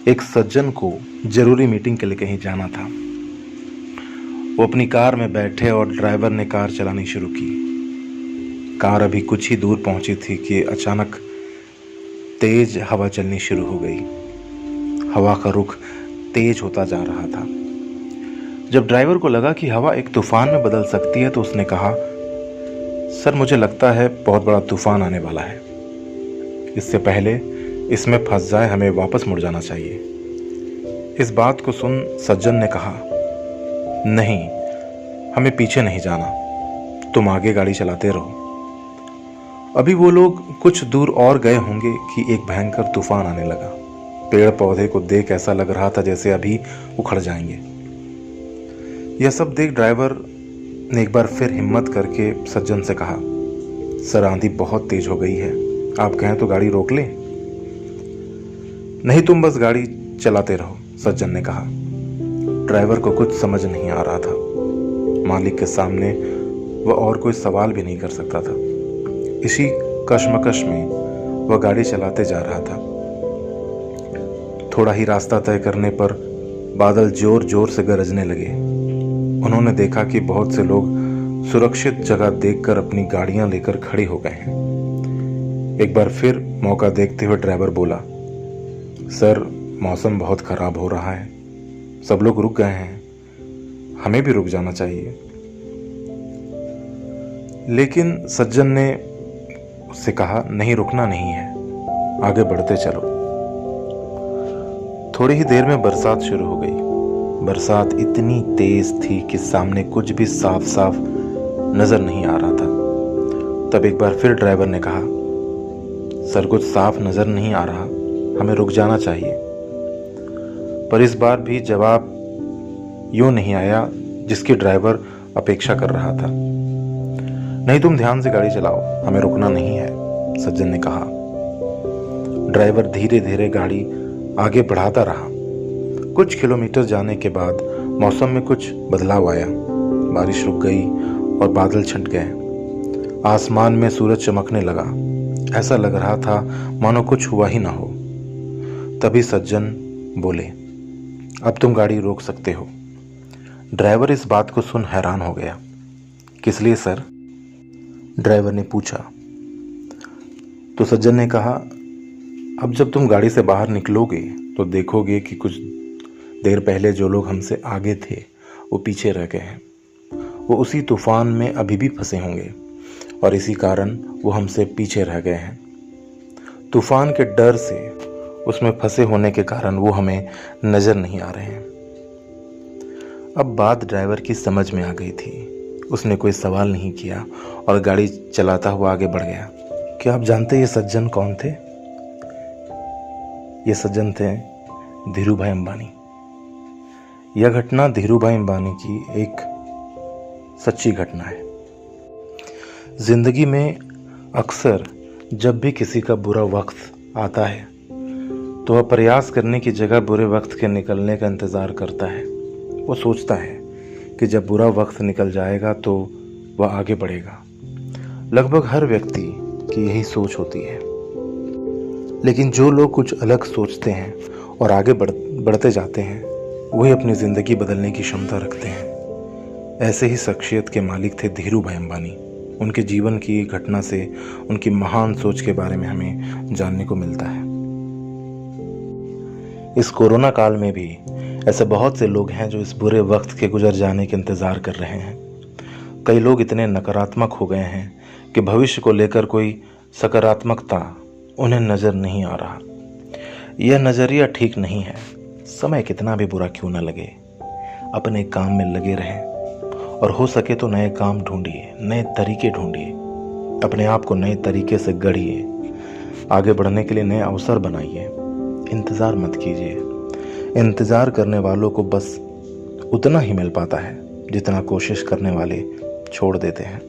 एक सज्जन को जरूरी मीटिंग के लिए कहीं जाना था। वो अपनी कार में बैठे और ड्राइवर ने कार चलानी शुरू की। कार अभी कुछ ही दूर पहुंची थी कि अचानक तेज हवा चलनी शुरू हो गई। हवा का रुख तेज होता जा रहा था। जब ड्राइवर को लगा कि हवा एक तूफान में बदल सकती है तो उसने कहा, सर मुझे लगता है बहुत बड़ा तूफान आने वाला है। इससे पहले इसमें फंस जाए हमें वापस मुड़ जाना चाहिए। इस बात को सुन सज्जन ने कहा, नहीं, हमें पीछे नहीं जाना, तुम आगे गाड़ी चलाते रहो। अभी वो लोग कुछ दूर और गए होंगे कि एक भयंकर तूफान आने लगा। पेड़ पौधे को देख ऐसा लग रहा था जैसे अभी उखड़ जाएंगे। यह सब देख ड्राइवर ने एक बार फिर हिम्मत करके सज्जन से कहा, सर आंधी बहुत तेज हो गई है, आप कहें तो गाड़ी रोक लें। नहीं, तुम बस गाड़ी चलाते रहो, सज्जन ने कहा। ड्राइवर को कुछ समझ नहीं आ रहा था। मालिक के सामने वह और कोई सवाल भी नहीं कर सकता था। इसी कश्मकश में वह गाड़ी चलाते जा रहा था। थोड़ा ही रास्ता तय करने पर बादल जोर जोर से गरजने लगे। उन्होंने देखा कि बहुत से लोग सुरक्षित जगह देखकर अपनी गाड़ियां लेकर खड़े हो गए हैं। एक बार फिर मौका देखते हुए ड्राइवर बोला, सर मौसम बहुत खराब हो रहा है, सब लोग रुक गए हैं, हमें भी रुक जाना चाहिए। लेकिन सज्जन ने उससे कहा, नहीं, रुकना नहीं है, आगे बढ़ते चलो। थोड़ी ही देर में बरसात शुरू हो गई। बरसात इतनी तेज थी कि सामने कुछ भी साफ साफ नजर नहीं आ रहा था। तब एक बार फिर ड्राइवर ने कहा, सर कुछ साफ नजर नहीं आ रहा, हमें रुक जाना चाहिए। पर इस बार भी जवाब यूं नहीं आया जिसकी ड्राइवर अपेक्षा कर रहा था। नहीं, तुम ध्यान से गाड़ी चलाओ, हमें रुकना नहीं है, सज्जन ने कहा। ड्राइवर धीरे धीरे गाड़ी आगे बढ़ाता रहा। कुछ किलोमीटर जाने के बाद मौसम में कुछ बदलाव आया। बारिश रुक गई और बादल छंट गए। आसमान में सूरज चमकने लगा। ऐसा लग रहा था मानो कुछ हुआ ही ना हो। तभी सज्जन बोले, अब तुम गाड़ी रोक सकते हो। ड्राइवर इस बात को सुन हैरान हो गया। किस लिए सर? ड्राइवर ने पूछा। तो सज्जन ने कहा, अब जब तुम गाड़ी से बाहर निकलोगे तो देखोगे कि कुछ देर पहले जो लोग हमसे आगे थे वो पीछे रह गए हैं। वो उसी तूफान में अभी भी फंसे होंगे और इसी कारण वो हमसे पीछे रह गए हैं। तूफान के डर से, उसमें फंसे होने के कारण वो हमें नजर नहीं आ रहे हैं। अब बात ड्राइवर की समझ में आ गई थी। उसने कोई सवाल नहीं किया और गाड़ी चलाता हुआ आगे बढ़ गया। क्या आप जानते ये सज्जन कौन थे? ये सज्जन थे धीरू भाई अंबानी। यह घटना धीरू भाई अंबानी की एक सच्ची घटना है। जिंदगी में अक्सर जब भी किसी का बुरा वक्त आता है तो वह प्रयास करने की जगह बुरे वक्त के निकलने का इंतज़ार करता है। वो सोचता है कि जब बुरा वक्त निकल जाएगा तो वह आगे बढ़ेगा। लगभग हर व्यक्ति की यही सोच होती है। लेकिन जो लोग कुछ अलग सोचते हैं और आगे बढ़ते जाते हैं, वही अपनी ज़िंदगी बदलने की क्षमता रखते हैं। ऐसे ही शख्सियत के मालिक थे धीरू भाई अंबानी। उनके जीवन की घटना से उनकी महान सोच के बारे में हमें जानने को मिलता है। इस कोरोना काल में भी ऐसे बहुत से लोग हैं जो इस बुरे वक्त के गुजर जाने के इंतज़ार कर रहे हैं। कई लोग इतने नकारात्मक हो गए हैं कि भविष्य को लेकर कोई सकारात्मकता उन्हें नज़र नहीं आ रहा। यह नज़रिया ठीक नहीं है। समय कितना भी बुरा क्यों न लगे, अपने काम में लगे रहें और हो सके तो नए काम ढूंढिए, नए तरीके ढूंढिए, अपने आप को नए तरीके से गढ़िए, आगे बढ़ने के लिए नए अवसर बनाइए। इंतज़ार मत कीजिए। इंतज़ार करने वालों को बस उतना ही मिल पाता है जितना कोशिश करने वाले छोड़ देते हैं।